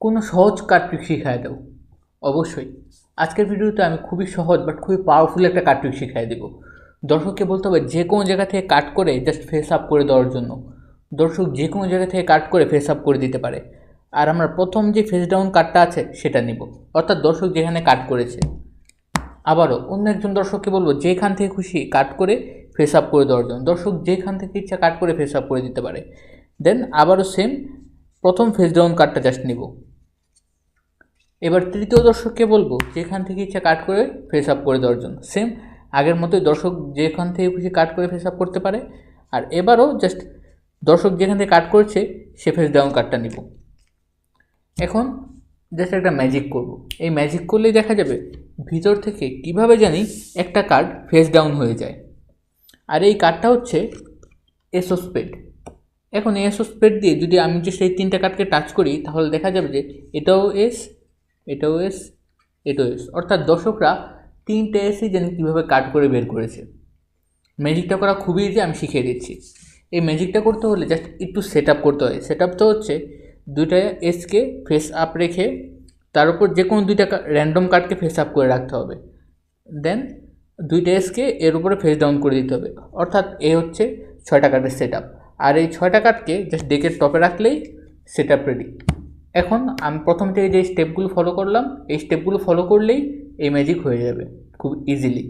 কোনো সহজ card trick শিখাই দাও। অবশ্যই আজকের ভিডিওতে আমি খুবই সহজ বাট খুবই পাওয়ারফুল একটা কার্ড ট্রিক শিখাই দেব। দর্শককে বলতে হবে যে কোনো জায়গা থেকে কাট করে জাস্ট ফেস আপ করে দেওয়ার জন্য। দর্শক যে কোনো জায়গা থেকে কাট করে ফেস আপ করে দিতে পারে। আর আমরা প্রথম যে ফেস ডাউন কার্ডটা আছে সেটা নিব, অর্থাৎ দর্শক যেখানে কাট করেছে। আবারও অন্য একজন দর্শককে বলবো যেখান থেকে খুশি কাট করে ফেস আপ করে দেওয়ার জন্য। দর্শক যেখান থেকে ইচ্ছা কাট করে ফেস আপ করে দিতে পারে। দেন আবারও সেম প্রথম ফেস ডাউন কার্ডটা জাস্ট নিব। এবার তৃতীয় দর্শককে বলবো যেখান থেকে ইচ্ছা কাট করে ফেস আপ করে দেওয়ার জন্য। সেম আগের মতোই দর্শক যেখান থেকে খুশি কাট করে ফেস আপ করতে পারে। আর এবারও জাস্ট দর্শক যেখান থেকে কাট করেছে সে ফেস ডাউন কার্ডটা নিব। এখন জাস্ট একটা ম্যাজিক করব। এই ম্যাজিক করলেই দেখা যাবে ভিতর থেকে কিভাবে জানি একটা কার্ড ফেস ডাউন হয়ে যায়। আর এই কার্ডটা হচ্ছে এস ও স্পেড। এখন এস ও স্পেড দিয়ে যদি আমি যে সেই তিনটা কার্ডকে টাচ করি তাহলে দেখা যাবে যে এটাও এস, এটাও এস, এটাও এস, অর্থাৎ দর্শকরা তিনটে এসই জানি কীভাবে কাট করে বের করেছে। ম্যাজিকটা করা খুবই ইজি, আমি শিখিয়ে দিচ্ছি। এই ম্যাজিকটা করতে হলে জাস্ট একটু সেট আপ করতে হয়। সেট আপ তো হচ্ছে দুইটা এসকে ফেস আপ রেখে তার উপর যে কোনো দুইটা র্যান্ডম কার্ডকে ফেস আপ করে রাখতে হবে। দেন দুইটা এসকে এর উপরে ফেস ডাউন করে দিতে হবে, অর্থাৎ এ হচ্ছে 6টা কার্ডের সেট আপ। আর এই 6টা কার্ডকে জাস্ট ডেকের টপে রাখলেই সেট আপ রেডি। এখন আমি প্রথম থেকে যে স্টেপগুলো ফলো করলাম এই স্টেপগুলো ফলো করলেই এই ম্যাজিক হয়ে যাবে খুব ইজিলি।